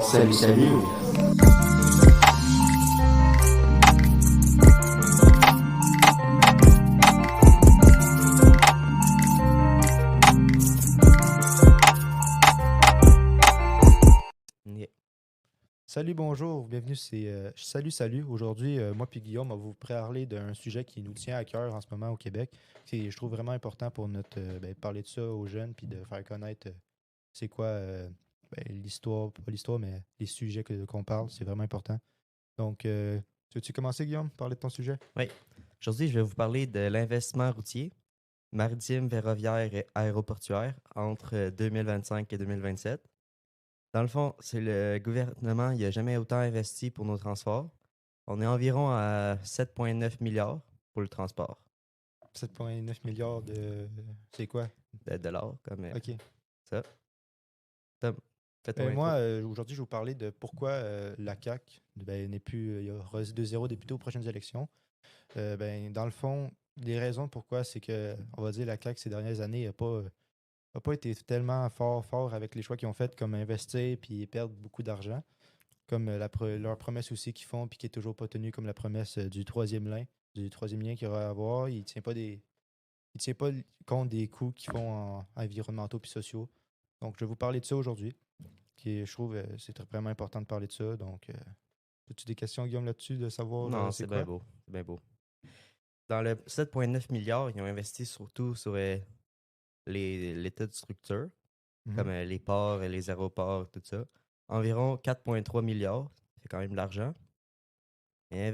Salut, salut. Yeah. Salut, bonjour, bienvenue, Salut. Aujourd'hui, moi puis Guillaume, on va vous parler d'un sujet qui nous tient à cœur en ce moment au Québec. Je trouve vraiment important pour parler de ça aux jeunes puis de faire connaître c'est quoi l'histoire, pas l'histoire, mais les sujets qu'on parle, c'est vraiment important. Donc, veux-tu commencer, Guillaume, parler de ton sujet? Oui. Aujourd'hui, je vais vous parler de l'investissement routier, maritime, ferroviaire et aéroportuaire entre 2025 et 2027. Dans le fond, c'est le gouvernement, il n'a jamais autant investi pour nos transports. On est environ à 7,9 milliards pour le transport 7,9 milliards de... C'est quoi? de dollars, comme OK. ça. Tom, fais-toi Moi, l'intro. aujourd'hui, je vais vous parler de pourquoi la CAQ n'est plus... il y aura de zéro député aux prochaines élections. Dans le fond, les raisons pourquoi, c'est que, on va dire, la CAQ ces dernières années n'a pas été tellement fort avec les choix qu'ils ont fait, comme investir puis perdre beaucoup d'argent, comme leur promesse aussi qu'ils font puis qui est toujours pas tenue, comme la promesse du troisième lien qu'il y aura à avoir. Il tient pas compte des coûts qu'ils font en environnementaux puis sociaux. Donc, je vais vous parler de ça aujourd'hui, je trouve, c'est vraiment important de parler de ça. Donc, as-tu des questions, Guillaume, là-dessus, de savoir Non, c'est c'est bien quoi? beau. C'est bien beau. Dans le 7,9 milliards, ils ont investi surtout sur l'état de structure, Mhm. comme les ports et les aéroports, tout ça. Environ 4,3 milliards, c'est quand même de l'argent. Et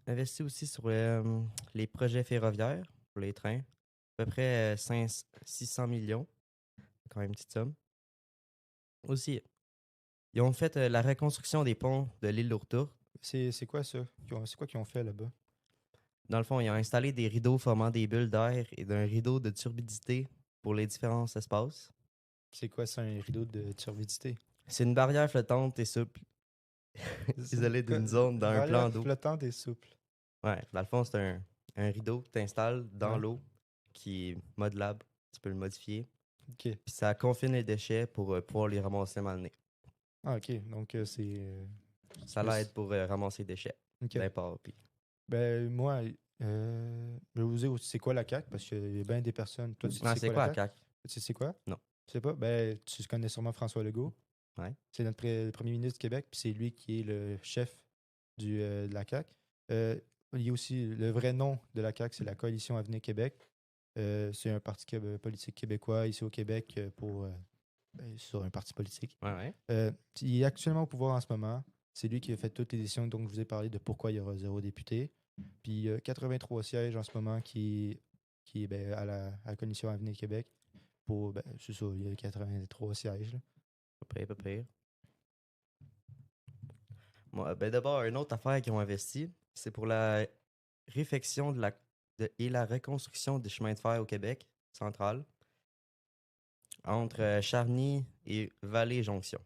investi aussi sur les projets ferroviaires pour les trains, à peu près 600 millions, c'est quand même une petite somme. Aussi, ils ont fait la reconstruction des ponts de l'île d'Ourtour. C'est quoi ça? C'est quoi qu'ils ont fait là-bas? Dans le fond, ils ont installé des rideaux formant des bulles d'air et d'un rideau de turbidité pour les différents espaces. C'est quoi ça, un rideau de turbidité? C'est une barrière flottante et souple, isolée d'une zone dans un Barrière plan d'eau. flottante et souple. Ouais, dans le fond, c'est un rideau que tu installes dans Ouais. l'eau qui est modelable. Tu peux le modifier. OK. Puis ça confine les déchets pour pouvoir les ramasser à un moment donné. Ah, OK. Donc, c'est... Ça plus- l'aide pour ramasser les déchets OK. d'un port. Puis... Moi, je vais vous dire aussi c'est quoi la CAQ, parce qu'il y a bien des personnes... Toi, tu sais Ah, c'est c'est quoi la quoi la CAQ? CAQ? Tu sais c'est quoi? Non. Tu sais pas? Tu connais sûrement François Legault. Ouais. C'est notre premier ministre du Québec, puis c'est lui qui est le chef de la CAQ. Il y a aussi le vrai nom de la CAQ, c'est la Coalition Avenir Québec. C'est un parti politique québécois ici au Québec sur un parti politique. Ouais, ouais. Il est actuellement au pouvoir en ce moment. C'est lui qui a fait toutes les décisions dont je vous ai parlé de pourquoi il y aura zéro député. Puis 83 sièges en ce moment qui est à la Coalition Avenir Québec. C'est ça, il y a 83 sièges. Là. Pas pire. D'abord, une autre affaire qu'ils ont investi, c'est pour la réfection et la reconstruction des chemins de fer au Québec central, entre Charny et Vallée-Jonction.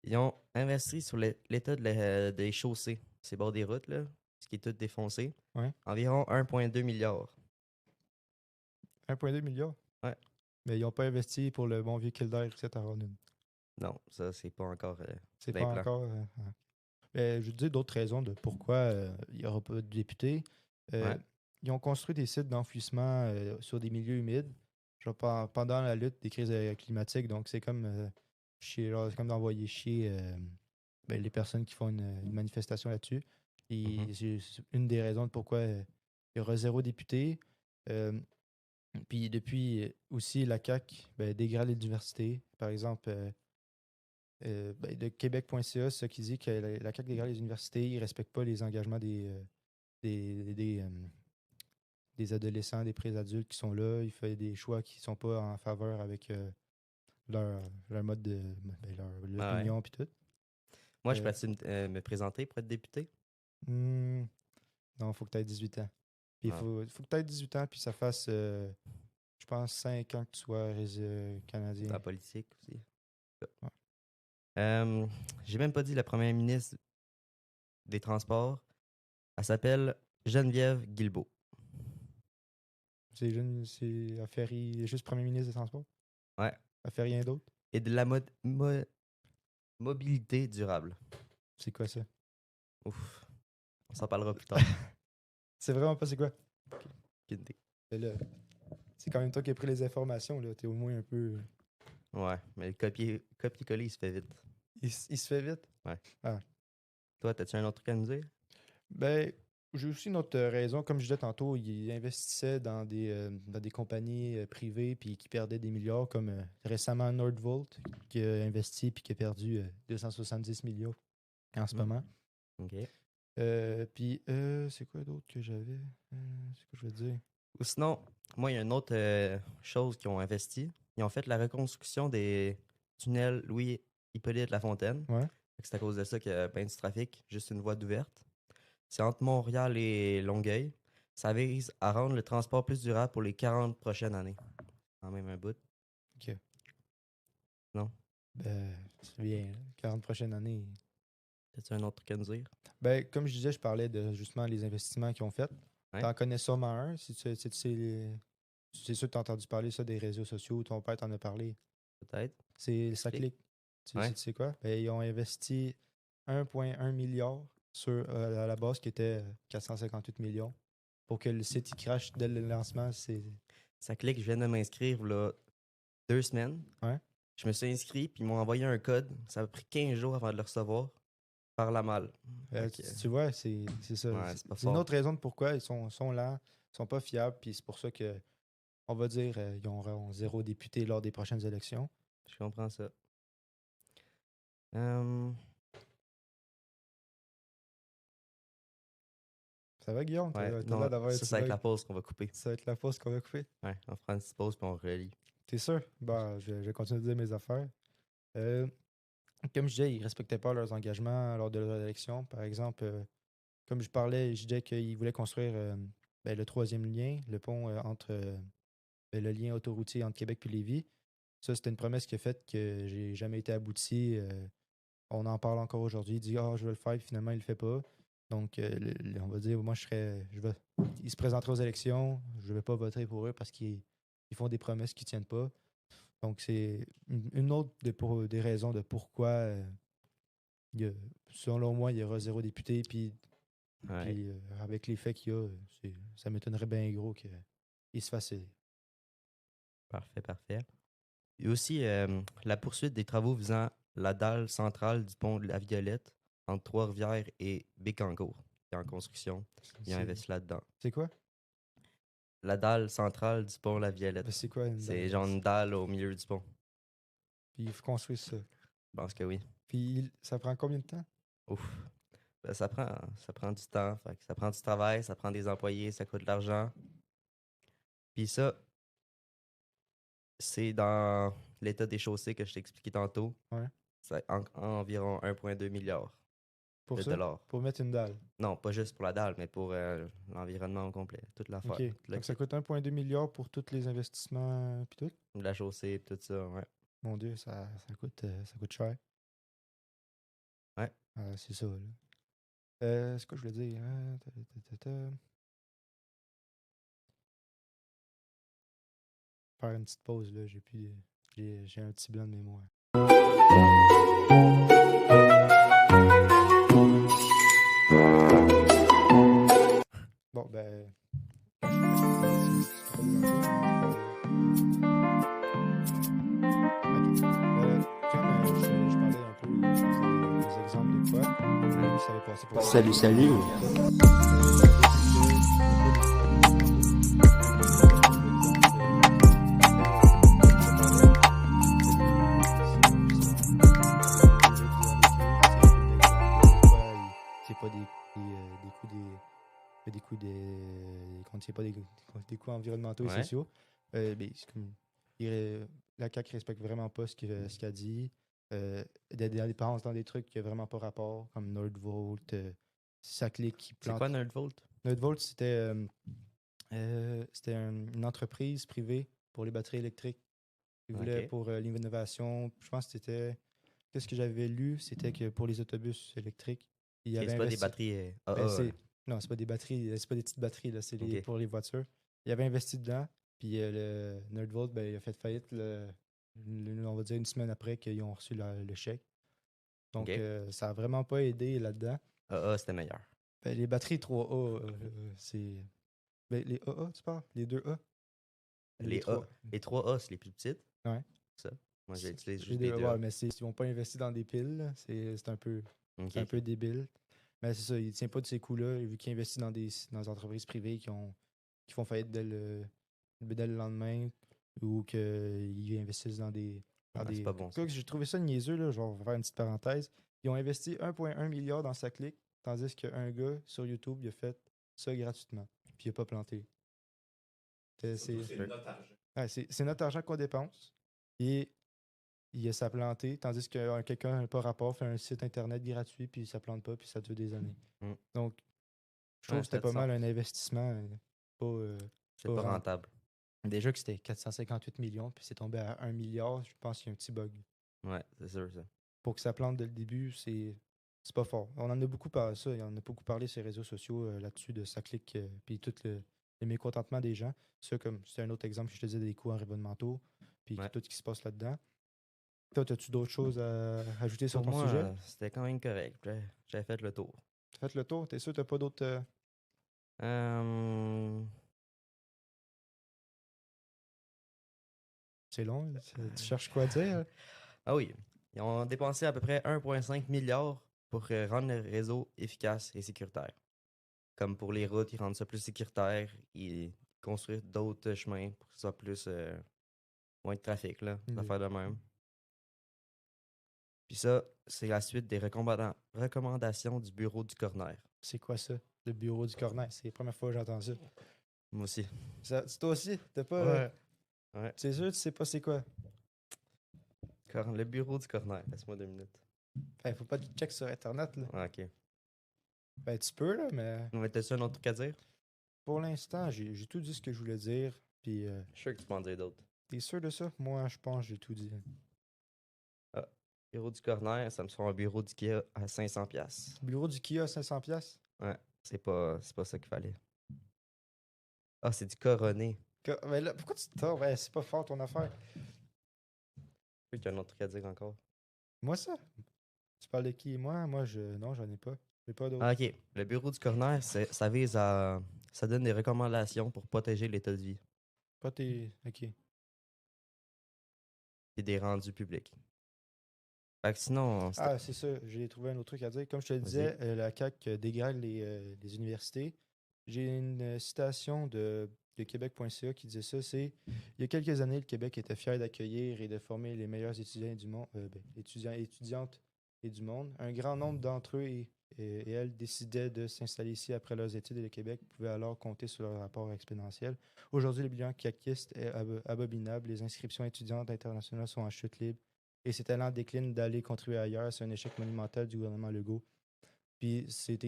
Ils ont investi sur l'état des chaussées, ces bords des routes, là, ce qui est tout défoncé. Ouais. Environ 1,2 milliard. 1,2 milliard. Ouais. Mais ils n'ont pas investi pour le bon vieux Kildare ici à Ronald. Non, ça, c'est pas encore C'est dans les pas plans. encore. Je vais te dire d'autres raisons de pourquoi il n'y aura pas de députés. Ouais. Ils ont construit des sites d'enfouissement sur des milieux humides pendant la lutte des crises climatiques. Donc, c'est comme, c'est comme d'envoyer chier les personnes qui font une manifestation là-dessus. Et Mhm. c'est une des raisons de pourquoi il y aura zéro député. Euh, Puis depuis aussi, la CAQ dégrade les diversités. Par exemple, de Québec.ca, c'est ça qui dit que la CAQ dégrade les universités, ils ne respectent pas les engagements des, des, euh, des adolescents, des pré-adultes qui sont là. Ils font des choix qui ne sont pas en faveur avec leur mode leur Ah ouais. opinion puis tout. Moi, je Euh, peux me présenter pour être député? hmm, non, il faut que tu aies 18 ans. Puis il Ah, faut que tu aies 18 ans, puis ça fasse, je pense, 5 ans que tu sois dans canadien. la politique aussi. Ouais. Euh, j'ai même pas dit la première ministre des Transports. Elle s'appelle Geneviève Guilbeault. Elle fait juste premier ministre des Transports. Ouais. Elle fait rien d'autre. Et de la mobilité durable. C'est quoi ça? Ouf. On s'en parlera plus tard. C'est vraiment pas c'est quoi? Aucune idée. Mais là, c'est quand même toi qui as pris les informations, là. T'es au moins un peu. Ouais, mais le copier-coller, il se fait vite. Il se fait vite. Toi, t'as-tu un autre truc à nous dire? Ben, j'ai aussi une autre raison. Comme je disais tantôt, il investissait dans des compagnies privées puis qui perdaient des milliards, comme récemment Nordvolt, qui a investi puis qui a perdu 270 millions en ce moment. OK. Puis, c'est quoi d'autre que j'avais? C'est quoi je veux dire? Ou sinon, moi, il y a une autre chose qu'ils ont investi. Ils ont fait la reconstruction des tunnels Louis-Hippolyte Lafontaine. Ouais. Fait que c'est à cause de ça qu'il y a plein du trafic, juste une voie d'ouverte. C'est entre Montréal et Longueuil. Ça vise à rendre le transport plus durable pour les 40 prochaines années. Quand même un bout. OK. Non? Ben, c'est bien. 40 prochaines années. T'as-tu un autre truc à nous dire? Ben, comme je disais, je parlais de justement les investissements qu'ils ont faits. Ouais. T'en connais sûrement un. Si tu sais, c'est sûr que t'as entendu parler ça des réseaux sociaux. Ton père t'en a parlé. Peut-être. C'est SACLIC. Ouais. Tu sais quoi? Ben, ils ont investi 1,1 milliard sur à la base qui était 458 millions pour que le site il crache dès le lancement. Ça clique, je viens de m'inscrire là 2 semaines. Ouais. Je me suis inscrit, puis ils m'ont envoyé un code. Ça a pris 15 jours avant de le recevoir. Par la malle. Fait que, Tu vois, c'est ça. ouais, c'est pas C'est une fort. autre raison de pourquoi ils sont lents, ils sont pas fiables, puis c'est pour ça que on va dire ils auront 0 député lors des prochaines élections. Je comprends ça. Euh, Ça va, Guillaume? ouais, T'as non, l'air d'avoir un ça petit va être bug. la pause qu'on va couper. Ça va être la pause qu'on va couper. Ouais, on fera une petite pause puis on relie. T'es sûr? Bah, je vais continuer de dire mes affaires. Euh, Comme je disais, ils ne respectaient pas leurs engagements lors de leur élection. Par exemple, comme je parlais, je disais qu'ils voulaient construire le troisième lien, le pont entre le lien autoroutier entre Québec et Lévis. Ça, c'était une promesse qui a faite que j'ai jamais été aboutie. On en parle encore aujourd'hui. Il dit ah, je vais le faire, puis finalement, il le fait pas. Donc, on va dire, moi, ils se présenteraient aux élections, je ne vais pas voter pour eux parce qu'ils font des promesses qui ne tiennent pas. Donc, c'est une autre des raisons de pourquoi, selon moi, il y aura 0 député. Puis, Ouais. avec les faits qu'il y a, ça m'étonnerait bien gros qu'il se fasse. Parfait, parfait. Et aussi, la poursuite des travaux visant la dalle centrale du pont de la Violette entre Trois-Rivières et Bécancour, qui est en construction. Ils ont investi là-dedans. C'est quoi? La dalle centrale du pont La Violette. C'est quoi une C'est dalle? genre une dalle au milieu du pont. Puis il faut construire ça. Je pense que oui. Puis ça prend combien de temps? Ouf. Ben, ça prend du temps. Fait que ça prend du travail, ça prend des employés, ça coûte de l'argent. Puis ça, c'est dans l'état des chaussées que je t'ai expliqué tantôt. Ouais. C'est environ 1,2 milliard Pour de ça? dollars. Pour mettre une dalle. Non, pas juste pour la dalle, mais pour l'environnement au complet. Toute l'affaire. OK. Tout le Donc ça kit. coûte 1,2 milliard pour tous les investissements puis tout. La chaussée, tout ça, ouais. Mon Dieu, ça coûte cher. Ouais. C'est ça, là. C'est quoi je voulais dire? Faire une petite pause, là. J'ai un petit blanc de mémoire. Bon, ben. Salut, salut. Quand il n'y a pas des coûts environnementaux et Ouais. sociaux, c'est comme, la CAQ respecte vraiment pas ce qu'elle dit. Des dépenses dans des trucs qui n'ont vraiment pas rapport, comme Nordvolt, SACLIC qui C'est plante. quoi Nerdvolt? Nordvolt, c'était une entreprise privée pour les batteries électriques. Ils voulaient Ok. pour l'innovation. Je pense que c'était. Qu'est-ce que j'avais lu? C'était que pour les autobus électriques, Puis il Ok, avait c'est pas des investi. batteries Ben, AA, là. non, c'est pas des batteries, c'est pas des petites batteries, là, c'est Ok. pour les voitures. Il avait investi dedans, puis le Nerdvolt, ben, il a fait faillite, on va dire une semaine après qu'ils ont reçu le chèque. Donc, Ok. ça a vraiment pas aidé là-dedans. AA, c'était meilleur. Ben, les batteries 3A, c'est. Ben, les AA, tu parles? Les 2A? Les, A, les 3A, c'est les plus petites. Ouais. Ça. Moi, j'utilise Les juste les 2A. ouais, mais ils n'ont pas investi dans des piles, là. C'est un peu. Ok, C'est un ok. peu débile. Mais c'est ça, il ne tient pas de ces coûts-là, vu qu'il investit dans des entreprises privées qui font faillite dès le lendemain ou qu'ils investissent dans Ah, c'est des. pas bon, ça. Quoi que j'ai trouvé ça niaiseux, là, je vais faire une petite parenthèse. Ils ont investi 1,1 milliard dans sa clique, tandis qu'un gars sur YouTube, il a fait ça gratuitement. Puis il n'a pas planté. C'est notre argent qu'on dépense. Et ça a planté, tandis que quelqu'un n'a pas rapport, fait un site internet gratuit, puis ça plante pas, puis ça dure des années. Mm. Donc, je trouve Ouais, que c'était ça pas a du mal sens. un investissement pas, C'est pas pas rentable. rentable. Déjà que c'était 458 millions, puis c'est tombé à 1 milliard, je pense qu'il y a un petit bug. Ouais, c'est sûr, ça. Pour que ça plante dès le début, c'est pas fort. On en a beaucoup parlé ça, il en a beaucoup parlé sur les réseaux sociaux là-dessus, de ça clique, puis tout le mécontentement des gens. Ça, comme c'est un autre exemple que je te disais des coûts environnementaux, puis Ouais. tout ce qui se passe là-dedans. Toi, as-tu d'autres choses à ajouter sur Pour ton moi, sujet? c'était quand même correct. J'avais fait le tour. Faites le tour, t'es sûr t'as pas d'autres. Euh, C'est long, là, tu cherches quoi à dire? Ah oui, ils ont dépensé à peu près 1,5 milliard pour rendre le réseau efficace et sécuritaire. Comme pour les routes, ils rendent ça plus sécuritaire, ils construisent d'autres chemins pour que ce soit plus moins de trafic, là, Mm. faire de même. Puis ça, c'est la suite des recommandations du bureau du coroner. C'est quoi ça? Le bureau du corner. C'est la première fois que j'entends ça. Moi aussi. C'est toi aussi? T'as pas. Ouais. C'est sûr, tu sais pas c'est quoi? Le bureau du coroner. Laisse-moi 2 minutes. Ben, faut pas que tu check sur Internet, là. Ah, ok. Ben, tu peux, là, mais On t'as-tu un autre truc à dire? pour l'instant, j'ai tout dit ce que je voulais dire. Puis, Je suis sûr que tu peux en dire d'autres. t'es sûr de ça? Moi, je pense que j'ai tout dit. Bureau du coroner, ça me fait un bureau d'IKEA à 500$. Bureau du Kia, 500$. Ouais, c'est pas ça qu'il fallait. Ah, c'est du coroné. Ben là, pourquoi tu te tords? Ben, c'est pas fort ton affaire. Oui, tu as un autre truc à dire encore. Moi, ça? Tu parles de qui? Moi? Non, j'en ai pas. J'ai pas d'autres. Ah, ok. Le bureau du coroner, ça vise à. Ça donne des recommandations pour protéger l'état de vie Pas tes. Ok. et des rendus publics. Fait que sinon, Ah, c'est ça. J'ai trouvé un autre truc à dire. Comme je te le disais, la CAQ dégrade les universités. J'ai une citation de Québec.ca qui disait ça. C'est il y a quelques années, le Québec était fier d'accueillir et de former les meilleurs étudiants du monde, étudiants et étudiantes et du monde. Un grand nombre d'entre eux et elles décidaient de s'installer ici après leurs études et le Québec pouvait alors compter sur leur rapport exponentiel. Aujourd'hui, le bilan caquiste est abominable. Les inscriptions étudiantes internationales sont en chute libre. Et ses talents déclinent d'aller contribuer ailleurs. C'est un échec monumental du gouvernement Legault. Puis cette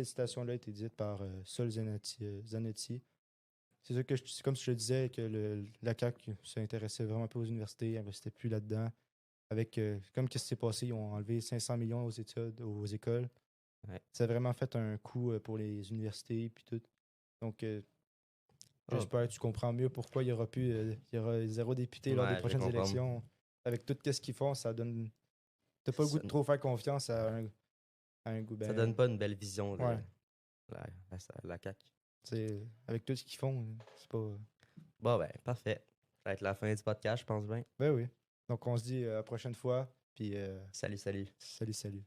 citation-là a été dite par Sol Zanetti. C'est ça que c'est comme je te disais que la CAQ s'intéressait vraiment pas aux universités, n'investait plus là-dedans. Avec comme qu'est-ce qui s'est passé, ils ont enlevé 500 millions aux études, aux écoles. Ouais. Ça a vraiment fait un coup pour les universités puis tout. Donc j'espère que tu comprends mieux pourquoi il y aura zéro député lors des Ouais, je vais prochaines comprendre. élections. Avec tout ce qu'ils font, ça donne. T'as pas le goût Ça- de trop faire confiance à un goût. Ça donne pas une belle vision de Ouais. la CAQ. Avec tout ce qu'ils font, c'est pas. Bon, ben, parfait. Ça va être la fin du podcast, je pense bien. Ben oui. Donc on se dit à la prochaine fois. Puis Salut, salut. salut.